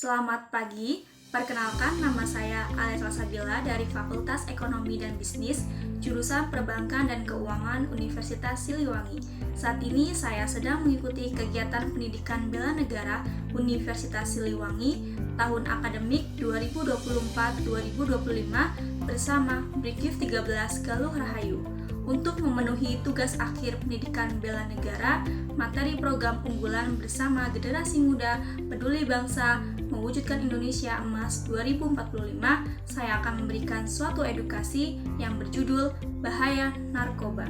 Selamat pagi, perkenalkan nama saya Alesla Sabila dari Fakultas Ekonomi dan Bisnis, jurusan Perbankan dan Keuangan Universitas Siliwangi. Saat ini saya sedang mengikuti kegiatan pendidikan bela negara Universitas Siliwangi tahun akademik 2024-2025 bersama Brigif 13 Galuh Rahayu. Untuk memenuhi tugas akhir pendidikan bela negara, materi program unggulan bersama Generasi Muda Peduli Bangsa mewujudkan Indonesia Emas 2045, saya akan memberikan suatu edukasi yang berjudul Bahaya Narkoba.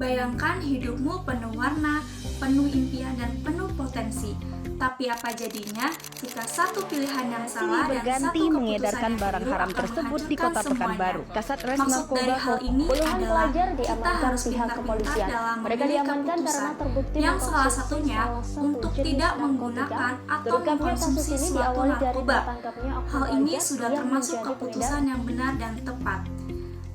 Bayangkan hidupmu penuh warna, penuh impian, dan penuh potensi. Tapi apa jadinya jika satu pilihan yang salah dan satu keputusan mengedarkan yang barang keliru haram akan tersebut di menghancurkan Kota Pekanbaru. semuanya. Kasat Res Maksud Narkoba dari hal ini Puluhan adalah pelajar kita diamankan harus pihak pintar-pintar kepolisian. dalam Mereka memilih diamankan keputusan karena terbukti yang salah mengkonsumsi satunya salah satu untuk jenis tidak narkotika. menggunakan atau Terungkapnya kasus mengkonsumsi ini suatu diawali dari narkoba. tertangkapnya oknum Hal ini pelajar sudah yang termasuk menjadi keputusan yang benar dan tepat.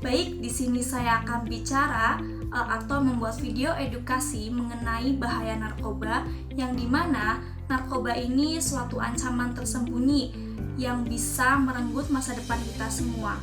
Baik, di sini saya akan bicara atau membuat video edukasi mengenai bahaya narkoba, yang dimana narkoba ini suatu ancaman tersembunyi yang bisa merenggut masa depan kita semua.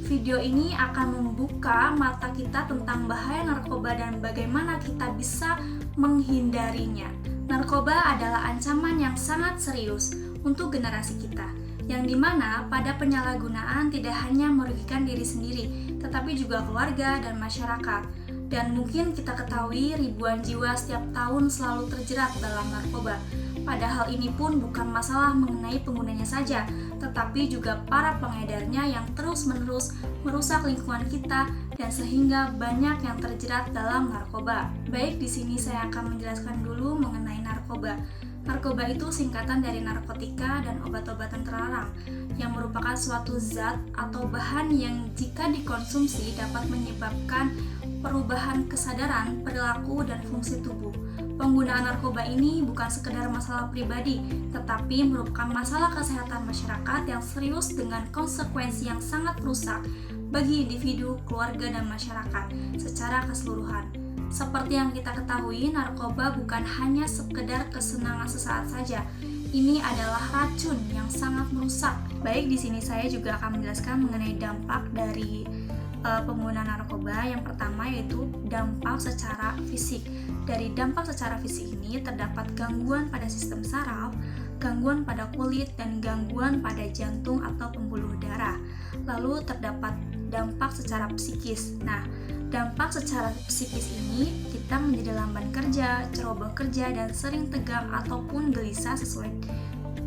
Video ini akan membuka mata kita tentang bahaya narkoba dan bagaimana kita bisa menghindarinya. Narkoba adalah ancaman yang sangat serius untuk generasi kita, yang dimana pada penyalahgunaan tidak hanya merugikan diri sendiri, tetapi juga keluarga dan masyarakat. Dan mungkin kita ketahui ribuan jiwa setiap tahun selalu terjerat dalam narkoba. Padahal ini pun bukan masalah mengenai penggunanya saja, tetapi juga para pengedarnya yang terus-menerus merusak lingkungan kita dan sehingga banyak yang terjerat dalam narkoba. Baik, di sini saya akan menjelaskan dulu mengenai narkoba. Narkoba itu singkatan dari narkotika dan obat-obatan terlarang, yang merupakan suatu zat atau bahan yang jika dikonsumsi dapat menyebabkan perubahan kesadaran, perilaku, dan fungsi tubuh. Penggunaan narkoba ini bukan sekedar masalah pribadi, tetapi merupakan masalah kesehatan masyarakat yang serius dengan konsekuensi yang sangat merusak bagi individu, keluarga, dan masyarakat secara keseluruhan. Seperti yang kita ketahui, narkoba bukan hanya sekedar kesenangan sesaat saja. Ini adalah racun yang sangat merusak. Baik, di sini saya juga akan menjelaskan mengenai dampak dari penggunaan narkoba. Yang pertama yaitu dampak secara fisik. Dari dampak secara fisik ini terdapat gangguan pada sistem saraf, gangguan pada kulit, dan gangguan pada jantung atau pembuluh darah. Lalu terdapat dampak secara psikis. Nah, dampak secara psikis ini kita menjadi lamban kerja, ceroboh kerja, dan sering tegang ataupun gelisah sesuai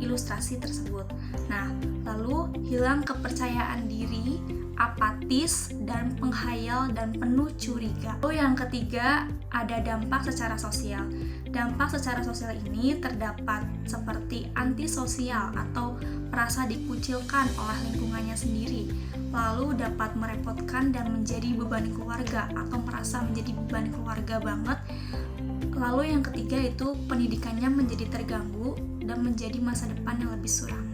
ilustrasi tersebut. Nah, lalu hilang kepercayaan diri, apatis, dan penghayal dan penuh curiga. Lalu yang ketiga ada dampak secara sosial. Dampak secara sosial ini terdapat seperti antisosial atau merasa dikucilkan oleh lingkungannya sendiri, lalu dapat merepotkan dan menjadi beban keluarga atau merasa menjadi beban keluarga banget. Lalu yang ketiga itu pendidikannya menjadi terganggu dan menjadi masa depan yang lebih suram.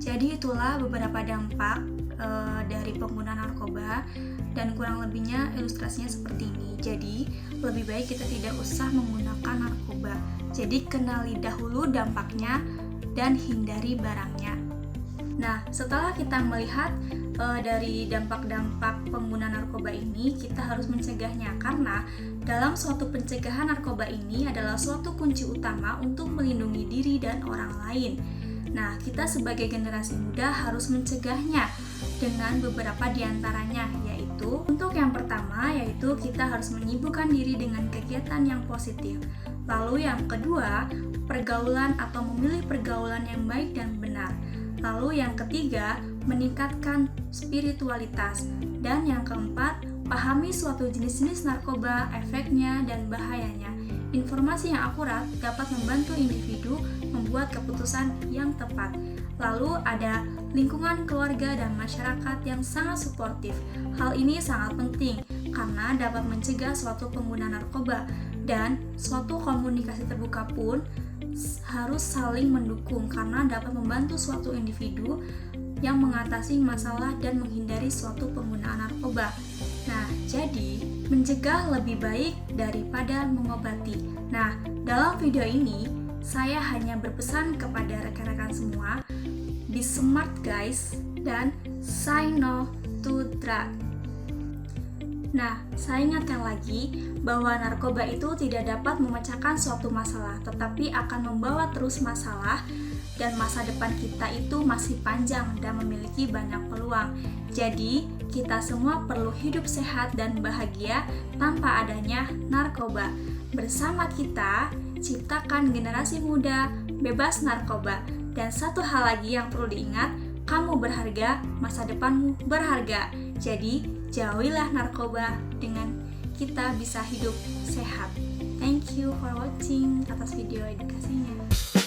Jadi itulah beberapa dampak dari penggunaan narkoba, dan kurang lebihnya ilustrasinya seperti ini. Jadi lebih baik kita tidak usah menggunakan narkoba. Jadi kenali dahulu dampaknya dan hindari barangnya. Nah, setelah kita melihat dari dampak-dampak pengguna narkoba ini, kita harus mencegahnya, karena dalam suatu pencegahan narkoba ini adalah suatu kunci utama untuk melindungi diri dan orang lain. Nah, kita sebagai generasi muda harus mencegahnya dengan beberapa diantaranya, yaitu untuk yang pertama yaitu kita harus menyibukkan diri dengan kegiatan yang positif. Lalu yang kedua, pergaulan atau memilih pergaulan yang baik dan benar. Lalu yang ketiga, meningkatkan spiritualitas. Dan yang keempat, pahami suatu jenis-jenis narkoba, efeknya, dan bahayanya. Informasi yang akurat dapat membantu individu membuat keputusan yang tepat. Lalu ada lingkungan keluarga dan masyarakat yang sangat suportif. Hal ini sangat penting karena dapat mencegah suatu pengguna narkoba, dan suatu komunikasi terbuka pun harus saling mendukung karena dapat membantu suatu individu yang mengatasi masalah dan menghindari suatu penggunaan narkoba. Nah, jadi mencegah lebih baik daripada mengobati. Nah, dalam video ini saya hanya berpesan kepada rekan-rekan semua, be smart guys, dan say no to drug. Nah, saya ingatkan lagi bahwa narkoba itu tidak dapat memecahkan suatu masalah, tetapi akan membawa terus masalah, dan masa depan kita itu masih panjang dan memiliki banyak peluang. Jadi, kita semua perlu hidup sehat dan bahagia tanpa adanya narkoba. Bersama kita, ciptakan generasi muda bebas narkoba. Dan satu hal lagi yang perlu diingat, kamu berharga, masa depanmu berharga. Jadi, jauhilah narkoba dengan kita bisa hidup sehat. Thank you for watching atas video edukasinya.